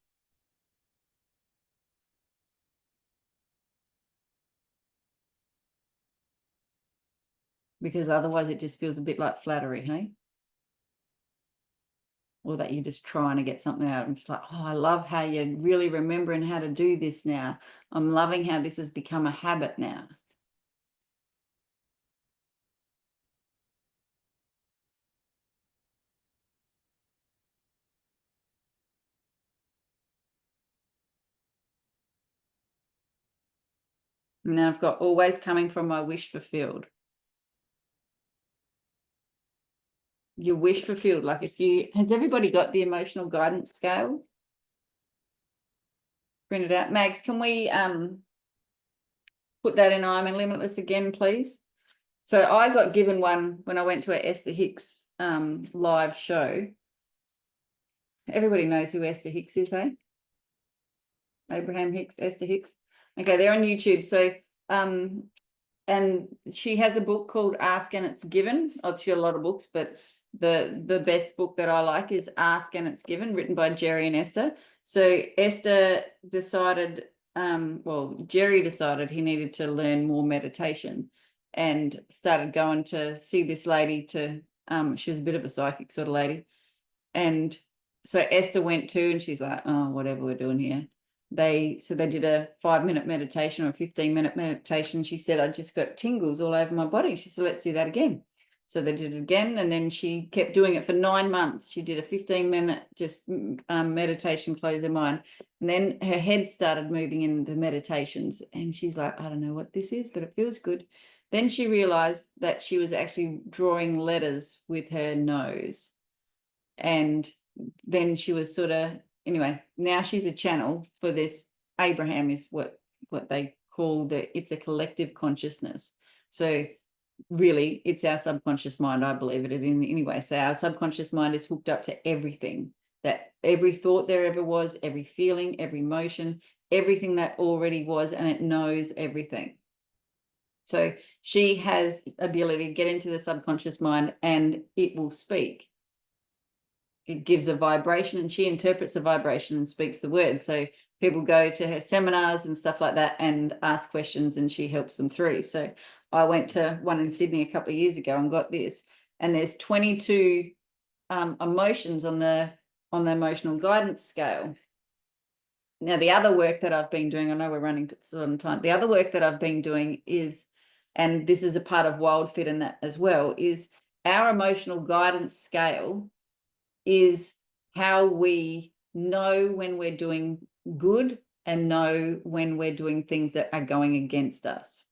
Speaker 1: Because otherwise it just feels a bit like flattery, hey? Or that you're just trying to get something out. I'm just like, oh, I love how you're really remembering how to do this now. I'm loving how this has become a habit now. And then I've got always coming from my wish fulfilled. Your wish fulfilled. Like has everybody got the emotional guidance scale? Print it out. Mags, can we put that in I'm Limitless again, please? So I got given one when I went to a Esther Hicks live show. Everybody knows who Esther Hicks is, eh? Abraham Hicks, Esther Hicks. Okay, they're on YouTube. So and she has a book called Ask and It's Given. I've got a lot of books, but the best book that I like is Ask and It's Given, written by Jerry and Esther. So Esther decided, Jerry decided he needed to learn more meditation and started going to see this lady she was a bit of a psychic sort of lady. And so Esther went too, and she's like, oh, whatever we're doing here. They did a 5-minute meditation or a 15-minute meditation. She said, I just got tingles all over my body. She said, let's do that again. So they did it again. And then she kept doing it for 9 months. She did a 15-minute just meditation, close her mind. And then her head started moving in the meditations. And she's like, I don't know what this is, but it feels good. Then she realized that she was actually drawing letters with her nose. And then she was sort of, anyway, now she's a channel for this. Abraham is what they call it's a collective consciousness. So really it's our subconscious mind. I believe it in anyway. So our subconscious mind is hooked up to everything, that every thought there ever was, every feeling, every emotion, everything that already was, and it knows everything. So she has ability to get into the subconscious mind and it will speak. It gives a vibration and she interprets the vibration and speaks the word. So people go to her seminars and stuff like that and ask questions and she helps them through. So I went to one in Sydney a couple of years ago and got this, and there's 22 emotions on the emotional guidance scale. Now, the other work that I've been doing, I know we're running on time. The other work that I've been doing is, and this is a part of WildFit and that as well, is our emotional guidance scale is how we know when we're doing good and know when we're doing things that are going against us.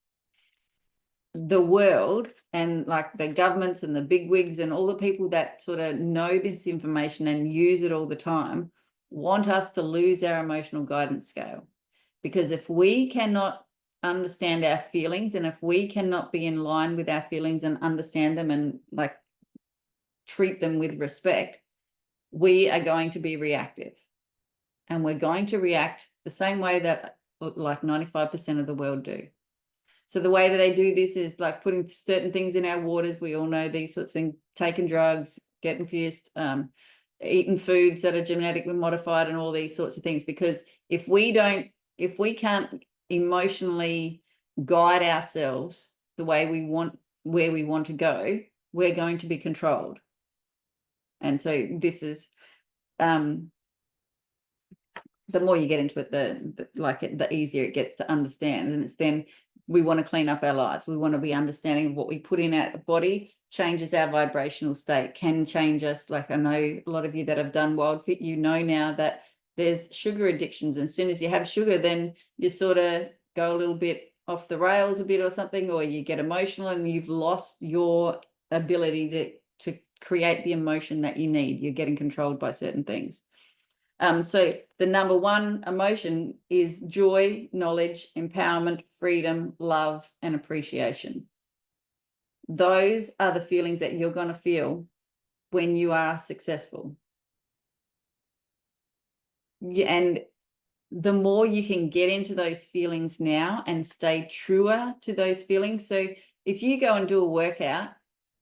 Speaker 1: The world and like the governments and the bigwigs and all the people that sort of know this information and use it all the time want us to lose our emotional guidance scale. Because if we cannot understand our feelings, and if we cannot be in line with our feelings and understand them and like treat them with respect, we are going to be reactive. And we're going to react the same way that like 95% of the world do. So the way that they do this is like putting certain things in our waters. We all know these sorts of things, taking drugs, getting pissed, eating foods that are genetically modified and all these sorts of things. Because if we can't emotionally guide ourselves the way we want, where we want to go, we're going to be controlled. And so this is, the more you get into it, the easier it gets to understand. And it's then we want to clean up our lives. We want to be understanding of what we put in our body changes our vibrational state, can change us. Like I know a lot of you that have done WildFit, you know now that there's sugar addictions. And as soon as you have sugar, then you sort of go a little bit off the rails a bit or something, or you get emotional and you've lost your ability to create the emotion that you need. You're getting controlled by certain things. So the number one emotion is joy, knowledge, empowerment, freedom, love, and appreciation. Those are the feelings that you're going to feel when you are successful. And the more you can get into those feelings now and stay truer to those feelings. So if you go and do a workout,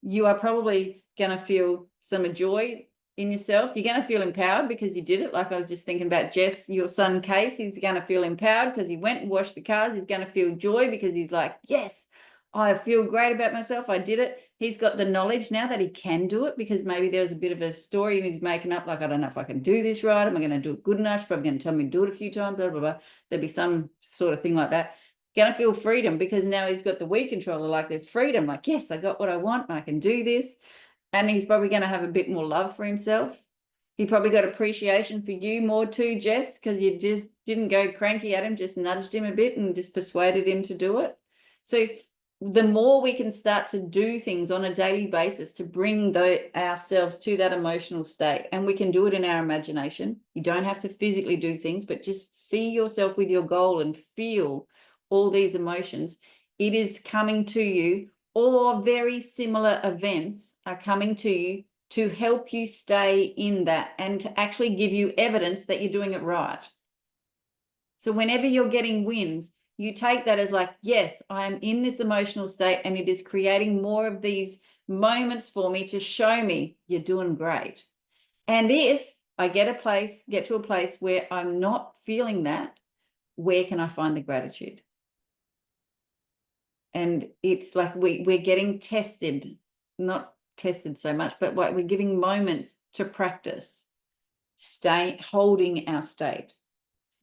Speaker 1: you are probably going to feel some joy in yourself. You're going to feel empowered because you did it. Like I was just thinking about Jess, your son Case, he's going to feel empowered because he went and washed the cars. He's going to feel joy because he's like, yes, I feel great about myself. I did it. He's got the knowledge now that he can do it, because maybe there was a bit of a story he's making up, like, I don't know if I can do this right. Am I going to do it good enough? She's probably going to tell me to do it a few times, blah, blah, blah. There'd be some sort of thing like that. Going to feel freedom because now he's got the weed controller, like there's freedom. Like, yes, I got what I want. I can do this. And he's probably going to have a bit more love for himself. He probably got appreciation for you more too, Jess, because you just didn't go cranky at him, just nudged him a bit and just persuaded him to do it. So the more we can start to do things on a daily basis to bring ourselves to that emotional state, and we can do it in our imagination. You don't have to physically do things, but just see yourself with your goal and feel all these emotions. It is coming to you, or very similar events are coming to you to help you stay in that and to actually give you evidence that you're doing it right. So whenever you're getting wins, you take that as like, yes, I am in this emotional state and it is creating more of these moments for me to show me you're doing great. And if I get to a place where I'm not feeling that, where can I find the gratitude? And it's like we're getting tested, not tested so much, but we're giving moments to practice holding our state,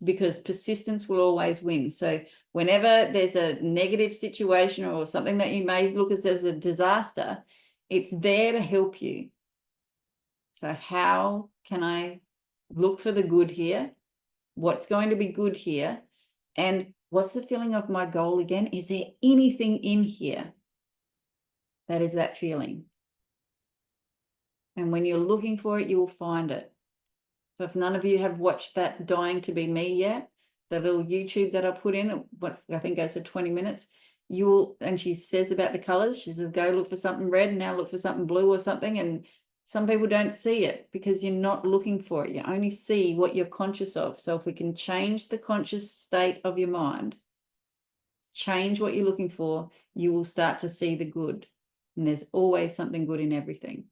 Speaker 1: because persistence will always win. So whenever there's a negative situation or something that you may look as a disaster, it's there to help you. So how can I look for the good here? What's going to be good here? And what's the feeling of my goal again? Is there anything in here that is that feeling? And when you're looking for it, you will find it. So if none of you have watched that Dying to Be Me yet, the little YouTube that I put in, what I think goes for 20 minutes, you will, and she says about the colors, she says, go look for something red, now look for something blue or something. And Some people don't see it because you're not looking for it. You only see what you're conscious of. So if we can change the conscious state of your mind, change what you're looking for, you will start to see the good. And there's always something good in everything.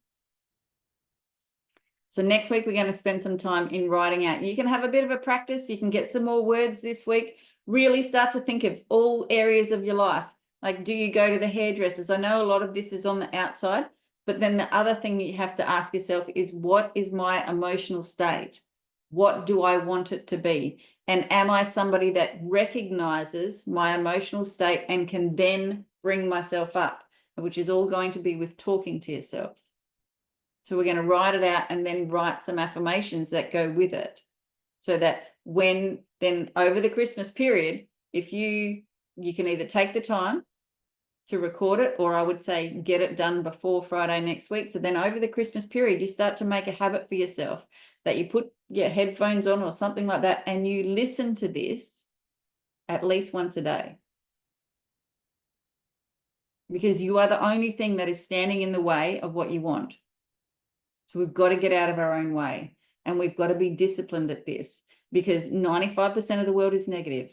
Speaker 1: So next week, we're going to spend some time in writing out. You can have a bit of a practice. You can get some more words this week. Really start to think of all areas of your life. Like, do you go to the hairdressers? I know a lot of this is on the outside, but then the other thing you have to ask yourself is, what is my emotional state? What do I want it to be? And am I somebody that recognizes my emotional state and can then bring myself up, which is all going to be with talking to yourself. So we're going to write it out and then write some affirmations that go with it. So that when then over the Christmas period, if you can either take the time to record it, or I would say get it done before Friday next week. So then over the Christmas period, you start to make a habit for yourself that you put your headphones on or something like that, and you listen to this at least once a day. Because you are the only thing that is standing in the way of what you want. So we've got to get out of our own way, and we've got to be disciplined at this, because 95% of the world is negative.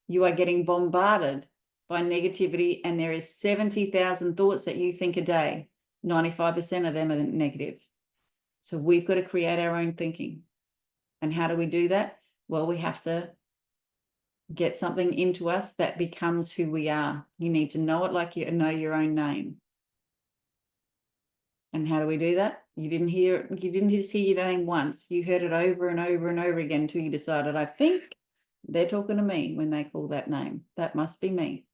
Speaker 1: You are getting bombarded by negativity, and there is 70,000 thoughts that you think a day. 95% of them are negative. So we've got to create our own thinking. And how do we do that? Well, we have to get something into us that becomes who we are. You need to know it like you know your own name. And how do we do that? You didn't just hear your name once. You heard it over and over and over again until you decided, I think they're talking to me when they call that name. That must be me.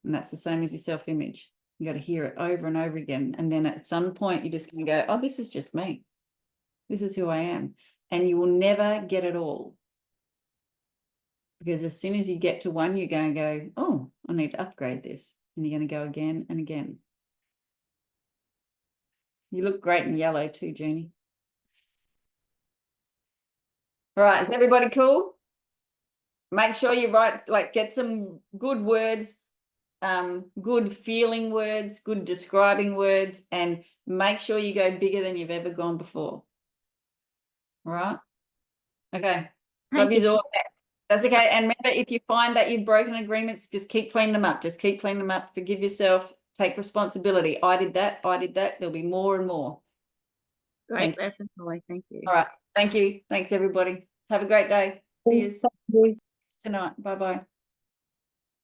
Speaker 1: And that's the same as your self-image. You got to hear it over and over again. And then at some point, you just can go, oh, this is just me. This is who I am. And you will never get it all. Because as soon as you get to one, you're going to go, oh, I need to upgrade this. And you're going to go again and again. You look great in yellow too, Jeannie. All right, is everybody cool? Make sure you write, get some good words, good feeling words, good describing words, and make sure you go bigger than you've ever gone before. All right? Okay. Love you all. That's okay. And remember, if you find that you've broken agreements, just keep cleaning them up. Just keep cleaning them up. Forgive yourself. Take responsibility. I did that. There'll be more and more.
Speaker 8: Great lesson, Holly. Thank you.
Speaker 1: All right. Thank you. Thanks, everybody. Have a great day. See you tonight. Bye-bye.